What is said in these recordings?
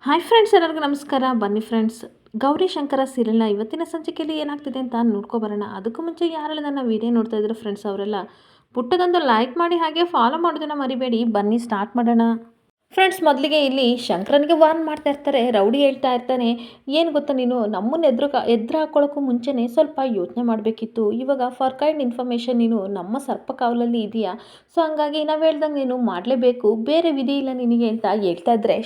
Hi friends, ಎಲ್ಲರಿಗೂ ನಮಸ್ಕಾರ. ಬನ್ನಿ ಫ್ರೆಂಡ್ಸ್, ಗೌರಿ ಶಂಕರ ಸೀರಿಯಲ್ನ ಇವತ್ತಿನ ಸಂಚಿಕೆಯಲ್ಲಿ ಏನಾಗ್ತಿದೆ ಅಂತ ನೋಡ್ಕೊಬರೋಣ. ಅದಕ್ಕೂ ಮುಂಚೆ ಯಾರೆಲ್ಲ ನನ್ನ ವಿಡಿಯೋ ನೋಡ್ತಾ ಇದ್ರು ಫ್ರೆಂಡ್ಸ್, ಅವರೆಲ್ಲ ಪುಟ್ಟದೊಂದು ಲೈಕ್ ಮಾಡಿ ಹಾಗೆ ಫಾಲೋ ಮಾಡೋದನ್ನ ಮರಿಬೇಡಿ. ಬನ್ನಿ ಸ್ಟಾರ್ಟ್ ಮಾಡೋಣ. ಫ್ರೆಂಡ್ಸ್, ಮೊದಲಿಗೆ ಇಲ್ಲಿ ಶಂಕರನಿಗೆ ವಾರ್ನ್ ಮಾಡ್ತಾ ಇರ್ತಾರೆ. ರೌಡಿ ಹೇಳ್ತಾ ಇರ್ತಾನೆ, ಏನು ಗೊತ್ತಾ, ನೀನು ನಮ್ಮನ್ನು ಎದುರು ಹಾಕೊಳ್ಳೋಕ್ಕೂ ಮುಂಚೆನೇ ಸ್ವಲ್ಪ ಯೋಚನೆ ಮಾಡಬೇಕಿತ್ತು. ಇವಾಗ ಫಾರ್ ಕೈಂಡ್ ಇನ್ಫಾರ್ಮೇಷನ್, ನೀನು ನಮ್ಮ ಸರ್ಪ ಕಾವಲಲ್ಲಿ ಇದೆಯಾ, ಸೊ ಹಂಗಾಗಿ ನಾವು ಹೇಳ್ದಂಗೆ ನೀನು ಮಾಡಲೇಬೇಕು, ಬೇರೆ ವಿಧಿ ಇಲ್ಲ ನಿನಗೆ ಅಂತ ಹೇಳ್ತಾ ಇದ್ರೆ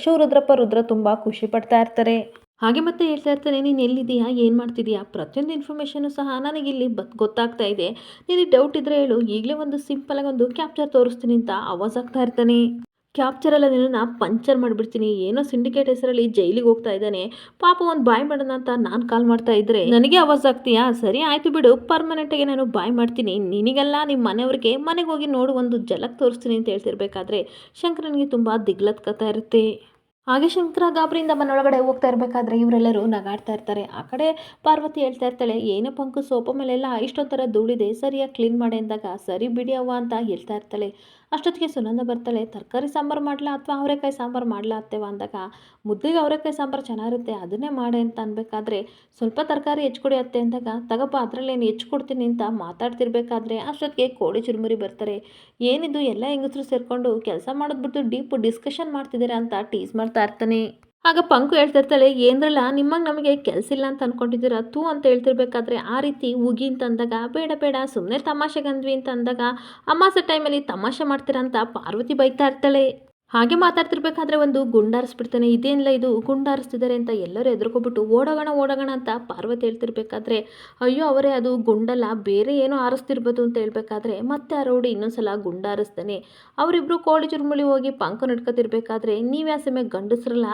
ರುದ್ರ ತುಂಬ ಖುಷಿ ಪಡ್ತಾ ಇರ್ತಾರೆ. ಹಾಗೆ ಮತ್ತೆ ಹೇಳ್ತಾ ಇರ್ತಾನೆ, ನೀನು ಎಲ್ಲಿದೆಯಾ, ಏನು ಮಾಡ್ತಿದೀಯಾ, ಪ್ರತಿಯೊಂದು ಇನ್ಫಾರ್ಮೇಷನು ಸಹ ನನಗಿಲ್ಲಿ ಗೊತ್ತಾಗ್ತಾ ಇದೆ. ನಿನಗೆ ಡೌಟ್ ಇದ್ದರೆ ಹೇಳು, ಈಗಲೇ ಒಂದು ಸಿಂಪಲಾಗಿ ಒಂದು ಕ್ಯಾಪ್ಚರ್ ತೋರಿಸ್ತೀನಿ ಅಂತ ಆವಾಜ್ ಆಗ್ತಾ ಇರ್ತಾನೆ. ಕ್ಯಾಪ್ಚರಲ್ಲ ನಿನ್ನ ಪಂಚರ್ ಮಾಡಿಬಿಡ್ತೀನಿ, ಏನೋ ಸಿಂಡಿಕೇಟ್ ಹೆಸರಲ್ಲಿ ಜೈಲಿಗೆ ಹೋಗ್ತಾ ಇದ್ದಾನೆ, ಪಾಪ ಒಂದು ಬಾಯ್ ಮಾಡೋಣ ಅಂತ ನಾನು ಕಾಲ್ ಮಾಡ್ತಾ ಇದ್ರೆ ನನಗೆ ಆವಾಜ್ ಆಗ್ತೀಯಾ, ಸರಿ ಆಯಿತು ಬಿಡು, ಪರ್ಮನೆಂಟಾಗಿ ನಾನು ಬಾಯ್ ಮಾಡ್ತೀನಿ, ನಿನಗೆಲ್ಲ ನಿಮ್ಮ ಮನೆಯವ್ರಿಗೆ ಮನೆಗೆ ಹೋಗಿ ನೋಡು, ಒಂದು ಜಲಕ್ ತೋರಿಸ್ತೀನಿ ಅಂತ ಹೇಳ್ತಿರ್ಬೇಕಾದ್ರೆ ಶಂಕರನಿಗೆ ತುಂಬ ದಿಗ್ಲತ್ಕತಾ ಇರುತ್ತೆ. ಹಾಗೆ ಶಂಕರ ಗಾಬರಿಯಿಂದ ಮನೆಯೊಳಗಡೆ ಹೋಗ್ತಾ ಇರಬೇಕಾದ್ರೆ ಇವರೆಲ್ಲರೂ ನಗಾಡ್ತಾ ಇರ್ತಾರೆ. ಆ ಕಡೆ ಪಾರ್ವತಿ ಹೇಳ್ತಾ ಇರ್ತಾಳೆ, ಏನೋ ಪಂಕು ಸೋಪ ಮೇಲೆಲ್ಲ ಇಷ್ಟೊಂಥರ ಧೂಳಿದೆ, ಸರಿಯಾಗಿ ಕ್ಲೀನ್ ಮಾಡಿ ಅಂದಾಗ ಸರಿ ಬಿಡಿ ಅವ್ವ ಅಂತ ಹೇಳ್ತಾ ಇರ್ತಾಳೆ. ಅಷ್ಟೊತ್ತಿಗೆ ಸುನಂದ ಬರ್ತಾಳೆ, ತರಕಾರಿ ಸಾಂಬಾರು ಮಾಡಲಾ ಅಥವಾ ಅವರೆಕಾಯಿ ಸಾಂಬಾರು ಮಾಡಲಾ ಅತ್ತೆವ ಅಂದಾಗ, ಮುದ್ದೆಗೆ ಅವರೆಕಾಯಿ ಸಾಂಬಾರು ಚೆನ್ನಾಗಿರುತ್ತೆ, ಅದನ್ನೇ ಮಾಡೆ ಅಂತ ಅನ್ಬೇಕಾದ್ರೆ, ಸ್ವಲ್ಪ ತರಕಾರಿ ಹೆಚ್ಚಿಕೊಡಿ ಅತ್ತೆ ಅಂದಾಗ, ತಗಪ್ಪ ಅದರಲ್ಲೇನು ಹೆಚ್ಚಿಕೊಡ್ತೀನಿ ಅಂತ ಮಾತಾಡ್ತಿರ್ಬೇಕಾದ್ರೆ ಅಷ್ಟೊತ್ತಿಗೆ ಕೋಳಿ ಚುರುಮುರಿ ಬರ್ತಾರೆ. ಏನಿದು ಎಲ್ಲ ಹೆಂಗಸರು ಸೇರಿಕೊಂಡು ಕೆಲಸ ಮಾಡೋದ್ಬಿಟ್ಟು ಡೀಪ್ ಡಿಸ್ಕಷನ್ ಮಾಡ್ತಿದ್ದೀರಾ ಅಂತ ಟೀಸ್ ಮಾಡ್ತಾ ಇರ್ತಾನೆ. ಆಗ ಪಂಕು ಹೇಳ್ತಾ ಇರ್ತಾಳೆ, ಏನರಲ್ಲ ನಿಮ್ಮಂಗೆ ನಮಗೆ ಕೆಲಸ ಇಲ್ಲ ಅಂತ ಅನ್ಕೊಂಡಿದ್ದೀರಾ ತೂ ಅಂತ ಹೇಳ್ತಿರ್ಬೇಕಾದ್ರೆ ಆ ರೀತಿ ಉಗಿ ಅಂತ ಅಂದಾಗ, ಬೇಡ ಬೇಡ ಸುಮ್ಮನೆ ತಮಾಷೆಗಂದ್ವಿ ಅಂತ ಅಂದಾಗ, ಅಮಾಸೆ ಟೈಮಲ್ಲಿ ತಮಾಷೆ ಮಾಡ್ತೀರಾ ಅಂತ ಪಾರ್ವತಿ ಬೈತಾ ಇರ್ತಾಳೆ. ಹಾಗೆ ಮಾತಾಡ್ತಿರ್ಬೇಕಾದ್ರೆ ಒಂದು ಗುಂಡಾರಿಸ್ಬಿಡ್ತಾನೆ. ಇದೇನಿಲ್ಲ ಇದು ಗುಂಡಾರಿಸ್ತಿದ್ದಾರೆ ಅಂತ ಎಲ್ಲರೂ ಎದುರ್ಕೊಬಿಟ್ಟು ಓಡೋಗೋಣ ಅಂತ ಪಾರ್ವತಿ ಹೇಳ್ತಿರ್ಬೇಕಾದ್ರೆ, ಅಯ್ಯೋ ಅವರೇ ಅದು ಗುಂಡಲ್ಲ, ಬೇರೆ ಏನೋ ಆರಿಸ್ತಿರ್ಬೋದು ಅಂತ ಹೇಳ್ಬೇಕಾದ್ರೆ ಮತ್ತೆ ಆ ರೌಡಿ ಇನ್ನೊಂದ್ಸಲ ಗುಂಡಾರಿಸ್ತಾನೆ. ಅವರಿಬ್ರು ಕೋಳಿ ಚುರುಮುಳಿ ಹೋಗಿ ಪಂಕ ನಡ್ಕೊತಿರ್ಬೇಕಾದ್ರೆ, ನೀವ್ಯಾ ಸಮಯ ಗಂಡಸ್ರಲ್ಲ,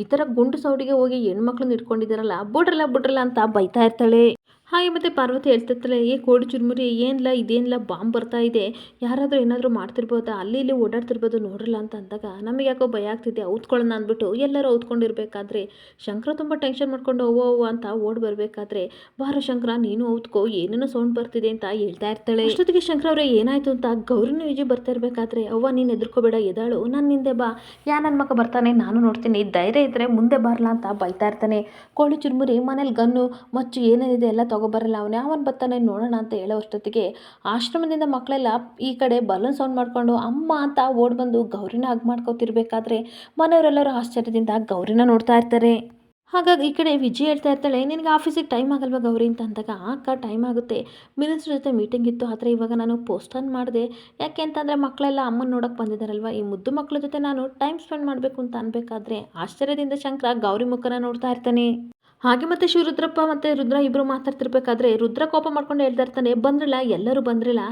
ಈ ಥರ ಗುಂಡು ಸೌಡಿಗೆ ಹೋಗಿ ಹೆಣ್ಮಕ್ಳನ್ನ ಇಟ್ಕೊಂಡಿದ್ದಾರಲ್ಲ, ಬಿಡ್ರಲ್ಲ ಅಂತ ಬೈತಾ ಇರ್ತಾಳೆ. ಹಾಗೆ ಮತ್ತೆ ಪಾರ್ವತಿ ಹೇಳ್ತಿರ್ತಾಳೆ, ಕೋಡಿ ಚುರುಮುರಿ ಏನಿಲ್ಲ, ಇದೇನಿಲ್ಲ ಬಾಂಬ್ ಬರ್ತಾ ಇದೆ, ಯಾರಾದರೂ ಏನಾದರೂ ಮಾಡ್ತಿರ್ಬೋದಾ, ಅಲ್ಲಿ ಇಲ್ಲಿ ಓಡಾಡ್ತಿರ್ಬೋದು ನೋಡ್ರಲ್ಲ ಅಂತ ಅಂದಾಗ, ನಮಗೆ ಯಾಕೋ ಭಯ ಆಗ್ತಿದೆ, ಔತ್ಕೊಳ್ಳೋಣ ಅಂದ್ಬಿಟ್ಟು ಎಲ್ಲರೂ ಔತ್ಕೊಂಡಿರ್ಬೇಕಾದ್ರೆ ಶಂಕರ ತುಂಬ ಟೆನ್ಷನ್ ಮಾಡ್ಕೊಂಡು ಓ ಅಂತ ಓಡ್ ಬರಬೇಕಾದ್ರೆ, ಬಾರೋ ಶಂಕರ ನೀನು ಔತ್ಕೋ, ಏನೇನೋ ಸೌಂಡ್ ಬರ್ತಿದೆ ಅಂತ ಹೇಳ್ತಾ ಇರ್ತಾಳೆ. ಅಷ್ಟೊತ್ತಿಗೆ ಶಂಕರ ಅವರೇ ಏನಾಯ್ತು ಅಂತ ಗೌರಿನ ವಿಜಯ್ ಬರ್ತಾ ಇರಬೇಕಾದ್ರೆ, ಅವ್ವ ನೀನು ಎದುರ್ಕೋಬೇಡ, ಎದಾಳು, ನನ್ನ ಹಿಂದೆ ಬಾ, ನನ್ನ ಮಕ್ಕ ಬರ್ತಾನೆ, ನಾನು ನೋಡ್ತೀನಿ, ಧೈರ್ಯ ಇದ್ದರೆ ಮುಂದೆ ಬರಲ್ಲ ಅಂತ ಬೈತಾ ಇರ್ತಾನೆ. ಕೋಳಿ ಚುರುಮುರಿ ಮನೇಲಿ ಗನ್ನು ಮಚ್ಚು ಏನೇನಿದೆ ಎಲ್ಲ ತಗೊಬರಲ್ಲ, ಅವನ್ ಬರ್ತಾನೆ ನೋಡೋಣ ಅಂತ ಹೇಳೋ ಅಷ್ಟೊತ್ತಿಗೆ ಆಶ್ರಮದಿಂದ ಮಕ್ಕಳೆಲ್ಲ ಈ ಕಡೆ ಬಲೂನ್ ಸೌಂಡ್ ಮಾಡ್ಕೊಂಡು ಅಮ್ಮ ಅಂತ ಓಡ್ ಬಂದು ಗೌರಿನ ಹಗ್ ಮಾಡ್ಕೋತಿರ್ಬೇಕಾದ್ರೆ ಮನೆಯವರೆಲ್ಲರೂ ಆಶ್ಚರ್ಯದಿಂದ ಗೌರಿನ ನೋಡ್ತಾ ಇರ್ತಾರೆ. ಹಾಗಾಗಿ ಈ ಕಡೆ ವಿಜಯ್ ಹೇಳ್ತಾ ಇರ್ತಾಳೆ, ನಿನಗೆ ಆಫೀಸಿಗೆ ಟೈಮ್ ಆಗಲ್ವಾ ಗೌರಿ ಅಂತ ಅಂದಾಗ, ಅಕ್ಕ ಟೈಮ್ ಆಗುತ್ತೆ, ಮಿನಿಸ್ಟ್ರ್ ಜೊತೆ ಮೀಟಿಂಗ್ ಇತ್ತು, ಆದರೆ ಇವಾಗ ನಾನು ಪೋಸ್ಟನ್ ಮಾಡಿದೆ, ಯಾಕೆ ಅಂತಂದರೆ ಮಕ್ಕಳೆಲ್ಲ ಅಮ್ಮನ ನೋಡೋಕೆ ಬಂದಿದ್ದಾರಲ್ವ, ಈ ಮುದ್ದು ಮಕ್ಕಳ ಜೊತೆ ನಾನು ಟೈಮ್ ಸ್ಪೆಂಡ್ ಮಾಡಬೇಕು ಅಂತ ಅನ್ಬೇಕಾದ್ರೆ ಆಶ್ಚರ್ಯದಿಂದ ಶಂಕರ ಗೌರಿ ಮುಖನ ನೋಡ್ತಾ ಇರ್ತಾನೆ. ಹಾಗೆ ಮತ್ತೆ ಶಿವರುದ್ರಪ್ಪ ಮತ್ತು ರುದ್ರ ಇಬ್ಬರು ಮಾತಾಡ್ತಿರ್ಬೇಕಾದ್ರೆ ರುದ್ರ ಕೋಪ ಮಾಡ್ಕೊಂಡು ಹೇಳ್ತಾ ಇರ್ತಾನೆ, ಬಂದ್ರಲ್ಲ ಎಲ್ಲರೂ ಬಂದ್ರಲ್ಲ,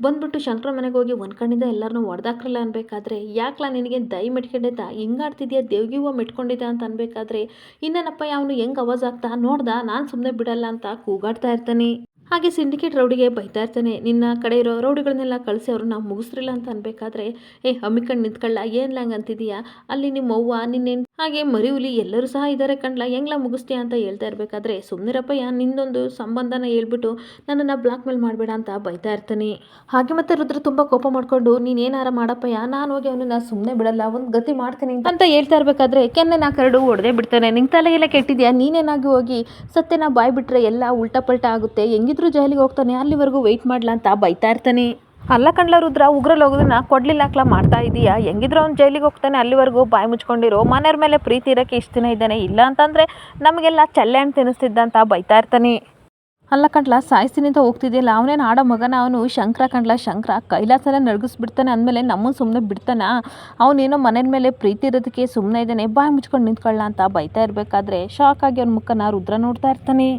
ಬಂದ್ಬಿಟ್ಟು ಶಂಕರ ಮನೆಗೆ ಹೋಗಿ ಒಂದು ಕಣ್ಣಿಂದ ಎಲ್ಲರನ್ನೂ ಹೊಡೆದಾಕ್ರಲ್ಲ ಅನ್ಬೇಕಾದ್ರೆ, ಯಾಕಲ್ಲ ನಿನಗೆ ದೈ ಮೆಟ್ಕೊಂಡಿದ್ದ ಹಿಂಗಾಡ್ತಿದ್ಯಾ, ದೇವ್ಗಿ ಹೂವು ಮೆಟ್ಕೊಂಡಿದ್ದ ಅಂತ ಅನ್ಬೇಕಾದ್ರೆ, ಇನ್ನೇನಪ್ಪ ಅವನು ಹೆಂಗೆ ಅವಾಜ್ ಆಗ್ತಾ ನೋಡ್ದ, ನಾನು ಸುಮ್ಮನೆ ಬಿಡಲ್ಲ ಅಂತ ಕೂಗಾಡ್ತಾ ಇರ್ತಾನೆ. ಹಾಗೆ ಸಿಂಡಿಕೇಟ್ ರೌಡಿಗೆ ಬೈತಾ ಇರ್ತಾನೆ, ನಿನ್ನ ಕಡೆ ಇರೋ ರೌಡಿಗಳನ್ನೆಲ್ಲ ಕಳಿಸಿ ಅವ್ರನ್ನ ಮುಗಿಸ್ರಿಲ್ಲ ಅಂತ ಅನ್ಬೇಕಾದ್ರೆ, ಹಮ್ಮಿಕಂಡು ನಿಂತ್ಕೊಳ್ಳ, ಏನ್ಲ ಹಂಗೆ ಅಂತಿದೀಯಾ, ಅಲ್ಲಿ ನಿಮ್ಮ ಅವ್ವ ನಿನ್ನೇನು ಹಾಗೆ ಮರಿ ಹುಲಿ ಎಲ್ಲರೂ ಸಹ ಇದ್ದಾರೆ ಕಣ್ಲ, ಹೆಂಗ್ಲ ಮುಗಿಸ್ತೀಯ ಅಂತ ಹೇಳ್ತಾ ಇರಬೇಕಾದ್ರೆ, ಸುಮ್ಮನಿರಪ್ಪಯ್ಯ ನಿಂದೊಂದು ಸಂಬಂಧನ ಹೇಳ್ಬಿಟ್ಟು ನನ್ನನ್ನು ಬ್ಲಾಕ್ ಮೇಲ್ ಮಾಡಬೇಡ ಅಂತ ಬೈತಾ ಇರ್ತಾನೆ. ಹಾಗೆ ಮತ್ತೆ ರುದ್ರ ತುಂಬ ಕೋಪ ಮಾಡ್ಕೊಂಡು, ನೀನೇನಾರ ಮಾಡಪ್ಪಯ್ಯ, ನಾನು ಹೋಗಿ ಅವನನ್ನ ಸುಮ್ಮನೆ ಬಿಡಲ್ಲ, ಒಂದು ಗತಿ ಮಾಡ್ತೀನಿ ಅಂತ ಹೇಳ್ತಾ ಇರಬೇಕಾದ್ರೆ, ಕೆನ್ನೆ ನಾಲ್ಕೆರಡು ಹೊಡೆದೇ ಬಿಡ್ತಾನೆ. ನಿಂಗೆ ತಲೆಗೆಲ್ಲ ಕೆಟ್ಟಿದ್ಯಾ, ನೀನೇನಾಗಿ ಹೋಗಿ ಸತ್ಯನ ಬಾಯ್ ಬಿಟ್ರೆ ಎಲ್ಲ ಉಲ್ಟಾ ಪಲ್ಟಾ ಆಗುತ್ತೆ, ಹೆಂಗಿದ್ರು ಜೈಲಿಗೆ ಹೋಗ್ತಾನೆ, ಅಲ್ಲಿವರೆಗೂ ವೆಯ್ಟ್ ಮಾಡ್ಲಾ ಅಂತ ಬೈತಾ ಇರ್ತಾನೆ. ಅಲ್ಲ ಕಂಡ್ಲ ರುದ್ರ, ಉಗ್ರಲ್ಲಿ ಹೋಗೋದನ್ನ ಕೊಡ್ಲಿಲ್ಲ ಹಾಕ್ಲಾ ಮಾಡ್ತಾ ಇದೀಯಾ, ಹೆಂಗಿದ್ರು ಅವ್ನು ಜೈಲಿಗೆ ಹೋಗ್ತಾನೆ, ಅಲ್ಲಿವರೆಗೂ ಬಾಯಿ ಮುಚ್ಕೊಂಡಿರೋ, ಮನೆಯವ್ರ ಮೇಲೆ ಪ್ರೀತಿ ಇರೋಕ್ಕೆ ಇಷ್ಟು ದಿನ ಇದ್ದಾನೆ, ಇಲ್ಲ ಅಂತಂದರೆ ನಮಗೆಲ್ಲ ಚಲ್ಲೆ ಹಣ್ಣು ತಿನ್ನಿಸ್ತಿದ್ದ ಅಂತ ಬೈತಾ ಇರ್ತಾನೆ. ಅಲ್ಲ ಕಂಡ್ಲ ಸಾಯಿಸ್ತೀನಿ ಅಂತ ಹೋಗ್ತಿದ್ದಿಲ್ಲ, ಅವನೇನು ಆಡೋ ಮಗನ, ಅವನು ಶಂಕರ ಕಂಡ್ಲ, ಶಂಕರ ಕೈಲಾಸನ ನಡ್ಗಿಸ್ಬಿಡ್ತಾನೆ ಅಂದಮೇಲೆ ನಮ್ಮನ್ನು ಸುಮ್ಮನೆ ಬಿಡ್ತಾನ, ಅವನೇನೋ ಮನೆಯ ಮೇಲೆ ಪ್ರೀತಿ ಇರೋದಕ್ಕೆ ಸುಮ್ಮನೆ ಇದ್ದಾನೆ, ಬಾಯಿ ಮುಚ್ಕೊಂಡು ನಿಂತ್ಕೊಳ್ಳ ಅಂತ ಬೈತಾ ಇರಬೇಕಾದ್ರೆ ಶಾಕ್ ಆಗಿ ಅವ್ನ ಮುಖನ ರುದ್ರ ನೋಡ್ತಾ ಇರ್ತಾನೆ.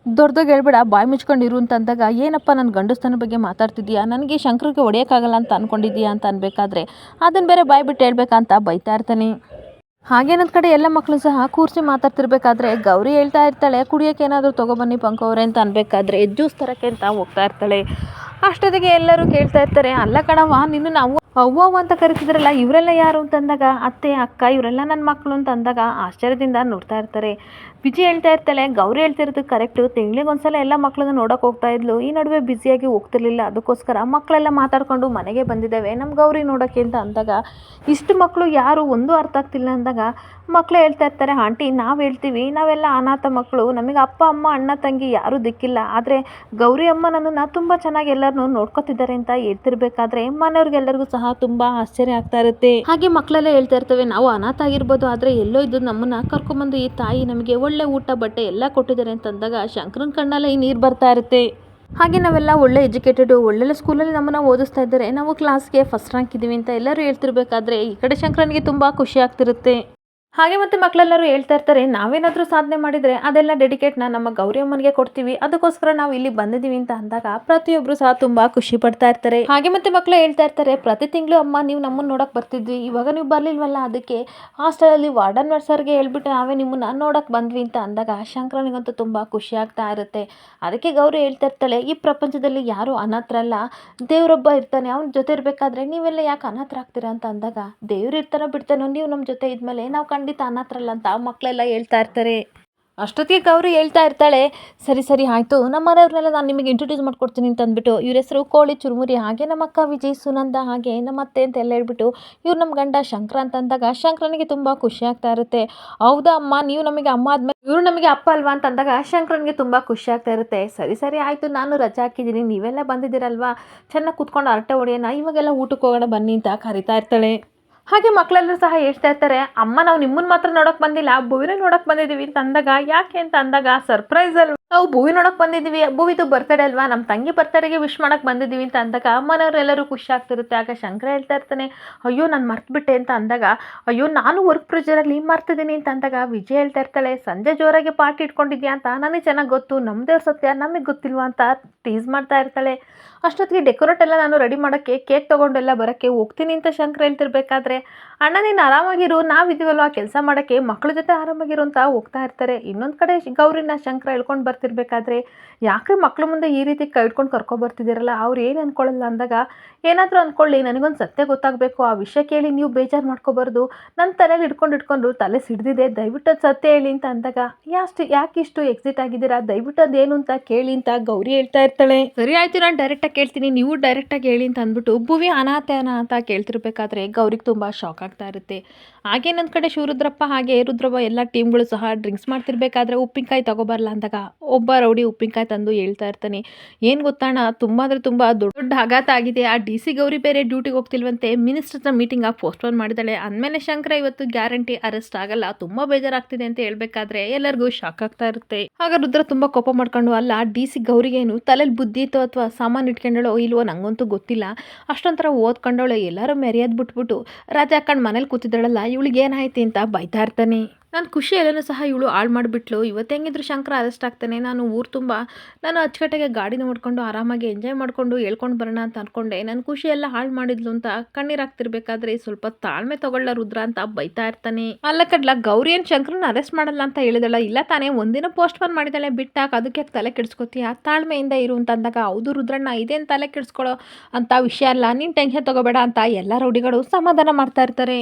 ದೊಡ್ಡದಾಗಿ ಹೇಳ್ಬೇಡ, ಬಾಯಿ ಮುಚ್ಕೊಂಡಿರು ಅಂತ ಅಂದಾಗ, ಏನಪ್ಪ ನನ್ನ ಗಂಡಸ್ತನ ಬಗ್ಗೆ ಮಾತಾಡ್ತಿದ್ಯಾ, ನನಗೆ ಶಂಕರಿಗೆ ಹೊಡೆಯೋಕ್ಕಾಗಲ್ಲ ಅಂತ ಅಂದ್ಕೊಂಡಿದ್ದೀಯಾ ಅಂತ ಅನ್ಬೇಕಾದ್ರೆ, ಅದನ್ನು ಬೇರೆ ಬಾಯಿ ಬಿಟ್ಟು ಹೇಳ್ಬೇಕಂತ ಬೈತಾ ಇರ್ತಾನೆ. ಹಾಗೇನೊಂದು ಕಡೆ ಎಲ್ಲ ಮಕ್ಕಳು ಸಹ ಕೂರಿಸಿ ಮಾತಾಡ್ತಿರ್ಬೇಕಾದ್ರೆ ಗೌರಿ ಹೇಳ್ತಾ ಇರ್ತಾಳೆ, ಕುಡಿಯೋಕೆ ಏನಾದರೂ ತೊಗೊಬನ್ನಿ ಪಂಕವ್ರೆ ಅಂತ ಅನ್ಬೇಕಾದ್ರೆ ಜ್ಯೂಸ್ ತರಕ್ಕೆ ಅಂತ ಹೋಗ್ತಾ ಇರ್ತಾಳೆ. ಅಷ್ಟೊತ್ತಿಗೆ ಎಲ್ಲರೂ ಕೇಳ್ತಾ ಇರ್ತಾರೆ, ಅಲ್ಲ ಕಣವ, ನಿನ್ನ ನಾವು ಅವ್ವ ಅವ್ವ ಅಂತ ಕರಿತಿದ್ರಲ್ಲ ಇವರೆಲ್ಲ ಯಾರು ಅಂತಂದಾಗ ಅತ್ತೆ ಅಕ್ಕ ಇವರೆಲ್ಲ ನನ್ನ ಮಕ್ಕಳು ಅಂತ ಅಂದಾಗ ಆಶ್ಚರ್ಯದಿಂದ ನೋಡ್ತಾ ಇರ್ತಾರೆ. ವಿಜಿ ಹೇಳ್ತಾ ಇರ್ತಾಳೆ ಗೌರಿ ಹೇಳ್ತಿರೋದು ಕರೆಕ್ಟು, ತಿಂಗಳಿಗೊಂದ್ಸಲ ಎಲ್ಲ ಮಕ್ಕಳನ್ನ ನೋಡೋಕೆ ಹೋಗ್ತಾ ಇದ್ಲು, ಈ ನಡುವೆ ಬ್ಯುಸಿಯಾಗಿ ಹೋಗ್ತಿರ್ಲಿಲ್ಲ, ಅದಕ್ಕೋಸ್ಕರ ಮಕ್ಕಳೆಲ್ಲ ಮಾತಾಡ್ಕೊಂಡು ಮನೆಗೆ ಬಂದಿದ್ದಾವೆ ನಮ್ಮ ಗೌರಿ ನೋಡೋಕ್ಕೆ ಅಂತ ಅಂದಾಗ ಇಷ್ಟು ಮಕ್ಕಳು ಯಾರು ಒಂದು ಅರ್ಥ ಆಗ್ತಿಲ್ಲ ಅಂದಾಗ ಮಕ್ಕಳು ಹೇಳ್ತಾ ಇರ್ತಾರೆ, ಆಂಟಿ ನಾವು ಹೇಳ್ತೀವಿ ನಾವೆಲ್ಲ ಅನಾಥ ಮಕ್ಕಳು, ನಮಗೆ ಅಪ್ಪ ಅಮ್ಮ ಅಣ್ಣ ತಂಗಿ ಯಾರೂ ದಿಕ್ಕಿಲ್ಲ, ಆದರೆ ಗೌರಿ ಅಮ್ಮ ನನ್ನನ್ನು ತುಂಬ ಚೆನ್ನಾಗಿ ಎಲ್ಲರನ್ನೂ ನೋಡ್ಕೊತಿದ್ದಾರೆ ಅಂತ ಹೇಳ್ತಿರ್ಬೇಕಾದ್ರೆ ಮನೆಯವ್ರಿಗೆಲ್ಲರಿಗೂ ಸಹ ತುಂಬ ಆಶ್ಚರ್ಯ ಆಗ್ತಾ ಇರುತ್ತೆ. ಹಾಗೆ ಮಕ್ಕಳೆಲ್ಲ ಹೇಳ್ತಾ ಇರ್ತವೆ ನಾವು ಅನಾಥ ಆಗಿರ್ಬೋದು, ಆದರೆ ಎಲ್ಲೋ ಇದ್ದು ನಮ್ಮನ್ನ ಕರ್ಕೊಂಬಂದು ಈ ತಾಯಿ ನಮಗೆ ಒಳ್ಳೆ ಊಟ ಬಟ್ಟೆ ಎಲ್ಲ ಕೊಟ್ಟಿದ್ದಾರೆ ಅಂತಂದಾಗ ಶಂಕರನ ಕಣ್ಣಲ್ಲಿ ನೀರು ಬರ್ತಾ ಇರುತ್ತೆ. ಹಾಗೆ ನಾವೆಲ್ಲ ಒಳ್ಳೆ ಎಜುಕೇಟೆಡು, ಒಳ್ಳೊಳ್ಳೆ ಸ್ಕೂಲಲ್ಲಿ ನಮ್ಮನ್ನು ಓದಿಸ್ತಾ ಇದ್ದಾರೆ, ನಾವು ಕ್ಲಾಸ್ಗೆ ಫಸ್ಟ್ ರ್ಯಾಂಕ್ ಇದ್ದೀವಿ ಅಂತ ಎಲ್ಲರೂ ಹೇಳ್ತಿರ್ಬೇಕಾದ್ರೆ ಈ ಕಡೆ ಶಂಕರನಿಗೆ ತುಂಬ ಖುಷಿ ಆಗ್ತಿರುತ್ತೆ. ಹಾಗೆ ಮತ್ತು ಮಕ್ಕಳೆಲ್ಲರೂ ಹೇಳ್ತಾ ಇರ್ತಾರೆ ನಾವೇನಾದರೂ ಸಾಧನೆ ಮಾಡಿದರೆ ಅದೆಲ್ಲ ಡೆಡಿಕೇಟ್ನ ನಮ್ಮ ಗೌರಿ ಅಮ್ಮನಿಗೆ ಕೊಡ್ತೀವಿ, ಅದಕ್ಕೋಸ್ಕರ ನಾವು ಇಲ್ಲಿ ಬಂದಿದ್ದೀವಿ ಅಂತ ಅಂದಾಗ ಪ್ರತಿಯೊಬ್ಬರು ಸಹ ತುಂಬ ಖುಷಿ ಪಡ್ತಾ ಇರ್ತಾರೆ. ಹಾಗೆ ಮತ್ತು ಮಕ್ಕಳು ಹೇಳ್ತಾ ಇರ್ತಾರೆ ಪ್ರತಿ ತಿಂಗಳು ಅಮ್ಮ ನೀವು ನಮ್ಮನ್ನು ನೋಡೋಕೆ ಬರ್ತಿದ್ವಿ, ಇವಾಗ ನೀವು ಬರಲಿಲ್ವಲ್ಲ, ಅದಕ್ಕೆ ಹಾಸ್ಟೆಲಲ್ಲಿ ವಾರ್ಡನ್ ಸರ್ಗೆ ಹೇಳ್ಬಿಟ್ಟು ನಾವೇ ನಿಮ್ಮನ್ನ ನೋಡೋಕೆ ಬಂದ್ವಿ ಅಂತ ಅಂದಾಗ ಶಂಕರನಿಗಂತೂ ತುಂಬ ಖುಷಿ ಆಗ್ತಾ ಇರುತ್ತೆ. ಅದಕ್ಕೆ ಗೌರಿ ಹೇಳ್ತಾ ಇರ್ತಾಳೆ ಈ ಪ್ರಪಂಚದಲ್ಲಿ ಯಾರೂ ಅನಾಥರಲ್ಲ, ದೇವರೊಬ್ಬ ಇರ್ತಾನೆ, ಅವನ ಜೊತೆ ಇರಬೇಕಾದ್ರೆ ನೀವೆಲ್ಲ ಯಾಕೆ ಅನಾಥರಾಗ್ತೀರಾ ಅಂತ ಅಂದಾಗ ದೇವ್ರು ಇರ್ತಾನೋ ಬಿಡ್ತಾನೋ, ನೀವು ನಮ್ಮ ಜೊತೆ ಇದ್ಮೇಲೆ ನಾವು ಖಂಡಿತ ಅನಾಥರಲ್ಲ ಅಂತ ಮಕ್ಕಳೆಲ್ಲ ಹೇಳ್ತಾ ಇರ್ತಾರೆ. ಅಷ್ಟೊತ್ತಿಗೆ ಗೌರಿ ಹೇಳ್ತಾ ಇರ್ತಾಳೆ ಸರಿ ಸರಿ ಆಯಿತು, ನಮ್ಮ ಮನೆಯವ್ರನ್ನೆಲ್ಲ ನಾನು ನಿಮಗೆ ಇಂಟ್ರೊಡ್ಯೂಸ್ ಮಾಡ್ಕೊಡ್ತೀನಿ ಅಂತ ಅಂದ್ಬಿಟ್ಟು ಇವ್ರ ಹೆಸರು ಕೋಳಿ ಚುರುಮುರಿ, ಹಾಗೆ ನಮ್ಮ ಅಕ್ಕ ವಿಜಯ್ ಸುನಂದ, ಹಾಗೆ ನಮ್ಮ ಅತ್ತೆ ಅಂತ ಎಲ್ಲ ಹೇಳ್ಬಿಟ್ಟು ಇವ್ರು ನಮ್ಮ ಗಂಡ ಶಂಕರ ಅಂತ ಅಂದಾಗ ಶಂಕರನಿಗೆ ತುಂಬ ಖುಷಿ ಆಗ್ತಾ ಇರುತ್ತೆ. ಹೌದಾ ಅಮ್ಮ, ನೀವು ನಮಗೆ ಅಮ್ಮ ಆದ್ಮೇಲೆ ಇವರು ನಮಗೆ ಅಪ್ಪ ಅಲ್ವಾ ಅಂತ ಅಂದಾಗ ಶಂಕರನಿಗೆ ತುಂಬ ಖುಷಿ ಆಗ್ತಾ ಇರುತ್ತೆ. ಸರಿ ಸರಿ ಆಯಿತು, ನಾನು ರಜೆ ಹಾಕಿದ್ದೀನಿ, ನೀವೆಲ್ಲ ಬಂದಿದ್ದೀರಲ್ವಾ, ಚೆನ್ನಾಗಿ ಕೂತ್ಕೊಂಡು ಹರಟೆ ಹೊಡೆಯೋಣ, ಇವಾಗೆಲ್ಲ ಊಟಕ್ಕೆ ಹೋಗೋಣ ಬನ್ನಿ ಅಂತ ಕರಿತಾ ಇರ್ತಾಳೆ. ಹಾಗೆ ಮಕ್ಕಳೆಲ್ಲರೂ ಸಹ ಹೇಳ್ತಾ ಇರ್ತಾರೆ ಅಮ್ಮ ನಾವು ನಿಮ್ಮನ್ನು ಮಾತ್ರ ನೋಡೋಕೆ ಬಂದಿಲ್ಲ, ಭುವಿನ ನೋಡೋಕೆ ಬಂದಿದ್ದೀವಿ ಅಂತ ಅಂದಾಗ ಯಾಕೆ ಅಂತ ಅಂದಾಗ ಸರ್ಪ್ರೈಸ್ ಅಲ್ವಾ, ನಾವು ಭುವಿ ನೋಡೋಕೆ ಬಂದಿದ್ದೀವಿ, ಭುವಿದು ಬರ್ತಡೇ ಅಲ್ವಾ, ನಮ್ಮ ತಂಗಿ ಬರ್ತಡೆಗೆ ವಿಶ್ ಮಾಡೋಕೆ ಬಂದಿದ್ದೀವಿ ಅಂತ ಅಂದಾಗ ಅಮ್ಮನವರೆಲ್ಲರೂ ಖುಷಿ ಆಗ್ತಿರುತ್ತೆ. ಆಗ ಶಂಕರ ಹೇಳ್ತಾ ಇರ್ತಾನೆ ಅಯ್ಯೋ ನಾನು ಮರ್ತುಬಿಟ್ಟೆ ಅಂತ ಅಂದಾಗ ಅಯ್ಯೋ ನಾನು ವರ್ಕ್ ಪ್ರೆಷರಲ್ಲಿ ಮರ್ತಿದ್ದೀನಿ ಅಂತ ಅಂದಾಗ ವಿಜಯ್ ಹೇಳ್ತಾ ಇರ್ತಾಳೆ ಸಂಜೆ ಜೋರಾಗಿ ಪಾರ್ಟಿ ಇಟ್ಕೊಂಡಿದ್ಯಾ ಅಂತ ನನಗೆ ಚೆನ್ನಾಗಿ ಗೊತ್ತು, ನಮ್ಮದೇ ಸತ್ಯ ನಮಗೆ ಗೊತ್ತಿಲ್ವಾ ಅಂತ ಟೀಸ್ ಮಾಡ್ತಾ ಇರ್ತಾಳೆ. ಅಷ್ಟೊತ್ತಿಗೆ ಡೆಕೋರೇಟ್ ಎಲ್ಲ ನಾನು ರೆಡಿ ಮಾಡೋಕ್ಕೆ ಕೇಕ್ ತೊಗೊಂಡೆಲ್ಲ ಬರೋಕ್ಕೆ ಹೋಗ್ತೀನಿ ಅಂತ ಶಂಕರ ಹೇಳ್ತಿರ್ಬೇಕಾದ್ರೆ ಅಣ್ಣ ನೀನು ಆರಾಮಾಗಿರು, ನಾವಿದ್ದೀವಲ್ವ ಕೆಲಸ ಮಾಡೋಕ್ಕೆ, ಮಕ್ಕಳ ಜೊತೆ ಆರಾಮಾಗಿರು ಅಂತ ಹೋಗ್ತಾ ಇರ್ತಾರೆ. ಇನ್ನೊಂದು ಕಡೆ ಗೌರಿನ ಶಂಕರ ಹೇಳ್ಕೊಂಡು ಬರ್ತಿರ್ಬೇಕಾದ್ರೆ ಯಾಕ್ರಿ ಮಕ್ಳ ಮುಂದೆ ಈ ರೀತಿ ಕೈ ಹಿಡ್ಕೊಂಡು ಕರ್ಕೊಬರ್ತಿದ್ದೀರಲ್ಲ, ಅವ್ರು ಏನು ಅಂದ್ಕೊಳ್ಳಲ್ಲ ಅಂದಾಗ ಏನಾದರೂ ಅಂದ್ಕೊಳ್ಳಿ, ನನಗೊಂದು ಸತ್ಯ ಗೊತ್ತಾಗಬೇಕು, ಆ ವಿಷಯ ಕೇಳಿ ನೀವು ಬೇಜಾರು ಮಾಡ್ಕೋಬಾರ್ದು, ನನ್ನ ತಲೆಯಲ್ಲಿ ಹಿಡ್ಕೊಂಡು ತಲೆ ಸಿಡ್ದಿದೆ, ದಯವಿಟ್ಟು ಅದು ಸತ್ಯ ಹೇಳಿ ಅಂತ ಅಂದಾಗ ಯಾಕೆ ಇಷ್ಟು ಎಕ್ಸಿಟ್ ಆಗಿದ್ದೀರಾ, ದಯವಿಟ್ಟು ಅದೇನು ಅಂತ ಕೇಳಿ ಅಂತ ಗೌರಿ ಹೇಳ್ತಾ ಇರ್ತಾಳೆ. ಸರಿ ಆಯಿತು ನಾನು ಡೈರೆಕ್ಟಾಗಿ ಕೇಳ್ತೀನಿ, ನೀವು ಡೈರೆಕ್ಟಾಗಿ ಹೇಳಿ ಅಂತ ಅಂದ್ಬಿಟ್ಟು ಭುವಿ ಅನಾಥ ಅಂತ ಕೇಳ್ತಿರ್ಬೇಕಾದ್ರೆ ಗೌರಿಗೆ ತುಂಬ ಶಾಕ್ ಆಗ್ತಾ ಇರುತ್ತೆ. ಹಾಗೆ ನನ್ನ ಕಡೆ ಶಿವರುದ್ರಪ್ಪ ಹಾಗೆ ರುದ್ರಪ್ಪ ಎಲ್ಲ ಟೀಮ್ಗಳು ಸಹ ಡ್ರಿಂಕ್ಸ್ ಮಾಡ್ತಿರ್ಬೇಕಾದ್ರೆ ಉಪ್ಪಿನಕಾಯಿ ತಗೋಬರಲ್ಲ ಅಂದಾಗ ಒಬ್ಬ ರೌಡಿ ಉಪ್ಪಿನಕಾಯಿ ತಂದು ಹೇಳ್ತಾ ಇರ್ತಾನೆ ಏನು ಗೊತ್ತಾಣ, ತುಂಬ ಅಂದರೆ ತುಂಬ ದೊಡ್ಡ ಆಘಾತ ಆಗಿದೆ, ಆ ಡಿ ಸಿ ಗೌರಿ ಬೇರೆ ಡ್ಯೂಟಿಗೆ ಹೋಗ್ತಿಲ್ವಂತೆ, ಮಿನಿಸ್ಟರ್ನ ಮೀಟಿಂಗ್ ಪೋಸ್ಟ್ಪೋನ್ ಮಾಡಿದ್ದಾಳೆ, ಅಂದಮೇಲೆ ಶಂಕರ ಇವತ್ತು ಗ್ಯಾರಂಟಿ ಅರೆಸ್ಟ್ ಆಗಲ್ಲ, ತುಂಬ ಬೇಜಾರಾಗ್ತಿದೆ ಅಂತ ಹೇಳ್ಬೇಕಾದ್ರೆ ಎಲ್ಲರಿಗೂ ಶಾಕ್ ಆಗ್ತಾ ಇರುತ್ತೆ. ಆಗ ರುದ್ರ ತುಂಬ ಕೋಪ ಮಾಡ್ಕೊಂಡು ಅಲ್ಲ ಡಿ ಸಿ ಗೌರಿಗೇನು ತಲೆಯಲ್ಲಿ ಬುದ್ಧಿ ಇತ್ತು ಅಥವಾ ಸಾಮಾನು ಇಟ್ಕೊಂಡಳೋ ಇಲ್ವೋ ನಂಗಂತೂ ಗೊತ್ತಿಲ್ಲ, ಅಷ್ಟೊಂಥರ ಓದ್ಕೊಂಡವಳು ಎಲ್ಲರೂ ಮೆರೆಯೋದು ಬಿಟ್ಬಿಟ್ಟು ರಾಜ ಹಾಕೊಂಡು ಮನೇಲಿ ಕೂತಿದ್ದಾಳಲ್ಲ ಇವಳಿಗೆ ಏನಾಯ್ತು ಅಂತ ಬೈತಾ ಇರ್ತಾನೆ. ನಾನು ಖುಷಿ ಎಲ್ಲನೂ ಸಹ ಇವಳು ಹಾಳು ಮಾಡಿಬಿಟ್ಲು, ಇವತ್ತು ಹೆಂಗಿದ್ರು ಶಂಕರ ಅರೆಸ್ಟ್ ಆಗ್ತಾನೆ, ನಾನು ಊರು ತುಂಬ ನಾನು ಅಚ್ಚುಕಟ್ಟಾಗೆ ಗಾಡಿನ ಮಾಡ್ಕೊಂಡು ಆರಾಮಾಗಿ ಎಂಜಾಯ್ ಮಾಡಿಕೊಂಡು ಹೇಳ್ಕೊಂಡು ಬರೋಣ ಅಂತ ಅಂದ್ಕೊಂಡೆ, ನನ್ನ ಖುಷಿ ಎಲ್ಲ ಹಾಳು ಮಾಡಿದ್ಲು ಅಂತ ಕಣ್ಣೀರಾಗ್ತಿರ್ಬೇಕಾದ್ರೆ ಸ್ವಲ್ಪ ತಾಳ್ಮೆ ತಗೊಳ್ಳ ರುದ್ರ ಅಂತ ಬೈತಾ ಇರ್ತಾನೆ. ಅಲ್ಲ ಕಡ್ಲ ಗೌರಿ ಏನು ಶಂಕರನ ಅರೆಸ್ಟ್ ಮಾಡಲ್ಲ ಅಂತ ಹೇಳಿದಳ, ಇಲ್ಲ ತಾನೇ ಒಂದಿನ ಪೋಸ್ಟ್ಪೋನ್ ಮಾಡಿದಾಳೆ ಬಿಟ್ಟಾಕ, ಅದಕ್ಕೆ ತಲೆ ಕೆಡಿಸ್ಕೊತೀಯ, ತಾಳ್ಮೆಯಿಂದ ಇರು ಅಂತ ಅಂದಾಗ ಹೌದು ರುದ್ರಣ್ಣ ಇದೇನು ತಲೆ ಕೆಡಿಸ್ಕೊಳ್ಳೋ ಅಂತ ವಿಷಯ ಅಲ್ಲ, ನೀನು ಟೆನ್ಷನ್ ತಗೋಬೇಡ ಅಂತ ಎಲ್ಲ ರೌಡಿಗಳು ಸಮಾಧಾನ ಮಾಡ್ತಾ ಇರ್ತಾರೆ.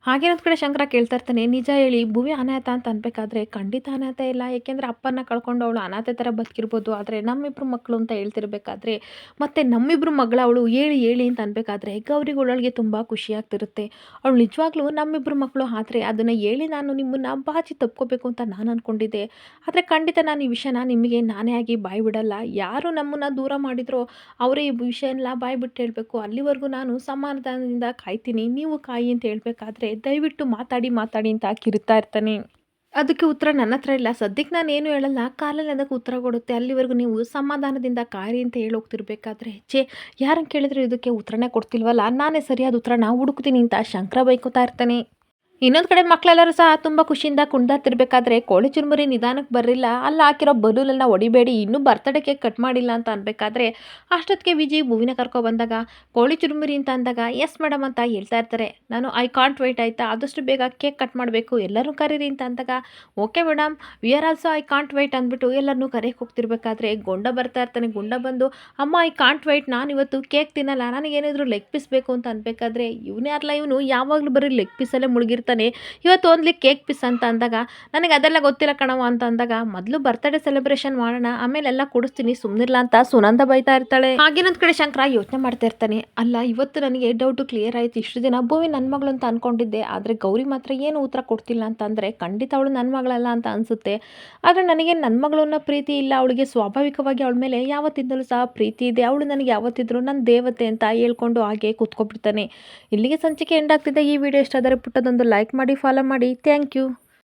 ಹಾಗೇನೊಂದು ಕಡೆ ಶಂಕರ ಕೇಳ್ತಾ ಇರ್ತಾನೆ ನಿಜ ಹೇಳಿ ಭುವಿ ಅನಾಥ ಅಂತ ಅನ್ಬೇಕಾದ್ರೆ ಖಂಡಿತ ಅನಾಥ ಇಲ್ಲ, ಏಕೆಂದರೆ ಅಪ್ಪನ ಕಳ್ಕೊಂಡು ಅವಳು ಅನಾಥ ಥರ ಬದುಕಿರ್ಬೋದು, ಆದರೆ ನಮ್ಮಿಬ್ರು ಮಕ್ಕಳು ಅಂತ ಹೇಳ್ತಿರ್ಬೇಕಾದ್ರೆ ಮತ್ತು ನಮ್ಮಿಬ್ರು ಮಗಳು ಅವಳು ಹೇಳಿ ಹೇಳಿ ಅಂತ ಅನ್ಬೇಕಾದ್ರೆ ಗೌರಿಗಳೊಳಗೆ ತುಂಬ ಖುಷಿ ಆಗ್ತಿರುತ್ತೆ. ಅವಳು ನಿಜವಾಗ್ಲೂ ನಮ್ಮಿಬ್ರು ಮಕ್ಕಳು, ಆದರೆ ಅದನ್ನು ಹೇಳಿ ನಾನು ನಿಮ್ಮನ್ನು ಬಾಚಿ ತಪ್ಕೋಬೇಕು ಅಂತ ನಾನು ಅಂದ್ಕೊಂಡಿದ್ದೆ, ಆದರೆ ಖಂಡಿತ ನಾನು ಈ ವಿಷಯನ ನಿಮಗೆ ನಾನೇ ಆಗಿ ಬಾಯಿ ಬಿಡಲ್ಲ, ಯಾರು ನಮ್ಮನ್ನು ದೂರ ಮಾಡಿದ್ರೋ ಅವರೇ ಈ ವಿಷಯ ಎಲ್ಲ ಬಾಯಿ ಬಿಟ್ಟು ಹೇಳಬೇಕು, ಅಲ್ಲಿವರೆಗೂ ನಾನು ಸಮಾಧಾನದಿಂದ ಕಾಯ್ತೀನಿ, ನೀವು ಕಾಯಿ ಅಂತ ಹೇಳ್ಬೇಕಾದ್ರೆ ದಯವಿಟ್ಟು ಮಾತಾಡಿ ಅಂತ ಕಿರುತ್ತಾ ಇರ್ತಾನೆ. ಅದಕ್ಕೆ ಉತ್ತರ ನನ್ನ ಹತ್ರ ಇಲ್ಲ, ಸದ್ಯಕ್ಕೆ ನಾನು ಏನು ಹೇಳಲ್ಲ, ಕಾಲಲ್ಲಿ ಅದಕ್ಕೆ ಉತ್ತರ ಕೊಡುತ್ತೆ, ಅಲ್ಲಿವರೆಗೂ ನೀವು ಸಮಾಧಾನದಿಂದ ಕಾಯಿರಿ ಅಂತ ಹೇಳಿ ಹೋಗ್ತಿರ್ಬೇಕಾದ್ರೆ ಯಾರನ್ನು ಕೇಳಿದ್ರು ಇದಕ್ಕೆ ಉತ್ತರನೇ ಕೊಡ್ತಿಲ್ವಲ್ಲ, ನಾನೇ ಸರಿಯಾದ ಉತ್ತರನ ಹುಡುಕ್ತೀನಿ ಅಂತ ಶಂಕರ ಬೈಕೋತಾ ಇರ್ತಾನೆ. ಇನ್ನೊಂದು ಕಡೆ ಮಕ್ಕಳೆಲ್ಲರೂ ಸಹ ತುಂಬ ಖುಷಿಯಿಂದ ಕುಣಿದಾಡ್ತಿರ್ಬೇಕಾದ್ರೆ ಕೋಳಿ ಚುರುಮುರಿ ನಿಧಾನಕ್ಕೆ ಬರಲಿಲ್ಲ, ಅಲ್ಲಿ ಹಾಕಿರೋ ಬಲೂನೆಲ್ಲ ಹೊಡಿಬೇಡಿ, ಇನ್ನೂ ಬರ್ತಡೇ ಕೇಕ್ ಕಟ್ ಮಾಡಿಲ್ಲ ಅಂತ ಅನ್ಬೇಕಾದ್ರೆ ಅಷ್ಟೊತ್ತಿಗೆ ವಿಜಿ ಭುವಿನ ಕರ್ಕೊಬಂದಾಗ ಕೋಳಿ ಚುರುಮುರಿ ಅಂತ ಅಂದಾಗ ಎಸ್ ಮೇಡಮ್ ಅಂತ ಹೇಳ್ತಾ ಇರ್ತಾರೆ. ನಾನು ಐ ಕಾಂಟ್ ವೆಯ್ಟ್ ಆಯಿತಾ, ಆದಷ್ಟು ಬೇಗ ಕೇಕ್ ಕಟ್ ಮಾಡಬೇಕು, ಎಲ್ಲರೂ ಕರೀರಿ ಅಂತ ಅಂದಾಗ okay madam we are also I can't wait ಅಂದ್ಬಿಟ್ಟು ಎಲ್ಲರನ್ನೂ ಕರೆಯಕ್ಕೆ ಹೋಗ್ತಿರ್ಬೇಕಾದ್ರೆ ಗುಂಡ ಬರ್ತಾ ಇರ್ತಾನೆ. ಗುಂಡ ಬಂದು ಅಮ್ಮ ಐ ಕಾಂಟ್ ವೆಯ್ಟ್, ನಾನು ಇವತ್ತು ಕೇಕ್ ತಿನ್ನಲ್ಲ, ನನಗೇನಿದ್ರು ಲೆಗ್ ಪೀಸ್ ಬೇಕು ಅಂತ ಅನ್ಬೇಕಾದ್ರೆ ಇವನೇ ಯಾರಲ್ಲ ಇವನು ಯಾವಾಗಲೂ ಬರೀ ಲೆಗ್ ಪೀಸಲ್ಲೇ ಮುಳುಗಿರ್ತಾನೆ, ಇವತ್ತು ಓನ್ಲಿ ಕೇಕ್ ಪೀಸ್ ಅಂತ ಅಂದಾಗ ನನಗೆ ಅದೆಲ್ಲ ಗೊತ್ತಿಲ್ಲ ಕಣವ ಅಂತ ಅಂದಾಗ ಮೊದಲು ಬರ್ತ್ಡೇ ಸೆಲೆಬ್ರೇಷನ್ ಮಾಡೋಣ ಆಮೇಲೆ ಎಲ್ಲ ಕೊಡಿಸ್ತೀನಿ ಸುಮ್ಮನಿರ್ಲ ಅಂತ ಸುನಂದ ಬೈತಾ ಇರ್ತಾಳೆ. ಹಾಗೇನೊಂದು ಕಡೆ ಶಂಕರ ಯೋಚನೆ ಮಾಡ್ತಾ ಇರ್ತಾನೆ, ಅಲ್ಲ ಇವತ್ತು ನನಗೆ ಡೌಟು ಕ್ಲಿಯರ್ ಆಯ್ತು, ಇಷ್ಟು ದಿನ ಭೂಮಿ ನನ್ನ ಮಗಳು ಅಂತ ಅನ್ಕೊಂಡಿದ್ದೆ, ಆದರೆ ಗೌರಿ ಮಾತ್ರ ಏನು ಉತ್ತರ ಕೊಡ್ತಿಲ್ಲ ಅಂತ ಅಂದರೆ ಖಂಡಿತ ಅವಳು ನನ್ನ ಮಗಳಲ್ಲ ಅಂತ ಅನಿಸುತ್ತೆ. ಆದರೆ ನನಗೆ ನನ್ನ ಮಗಳು ಅನ್ನೋ ಪ್ರೀತಿ ಇಲ್ಲ, ಅವಳಿಗೆ ಸ್ವಾಭಾವಿಕವಾಗಿ ಅವಳ ಮೇಲೆ ಯಾವತ್ತಿದ್ದಲೂ ಸಹ ಪ್ರೀತಿ ಇದೆ, ಅವಳು ನನಗೆ ಯಾವತ್ತಿದ್ರು ನನ್ನ ದೇವತೆ ಅಂತ ಹೇಳ್ಕೊಂಡು ಹಾಗೆ ಕೂತ್ಕೊಬಿಡ್ತಾನೆ. ಇಲ್ಲಿಗೆ ಸಂಚಿಕೆ ಎಂಡ್ ಆಗ್ತಿದೆ. ಈ ವಿಡಿಯೋ ಇಷ್ಟ ಆದರೆ ಪುಟ್ಟದೊಂದು ಲೈಕ್ ಮಾಡಿ, ಫಾಲೋ ಮಾಡಿ. Thank you.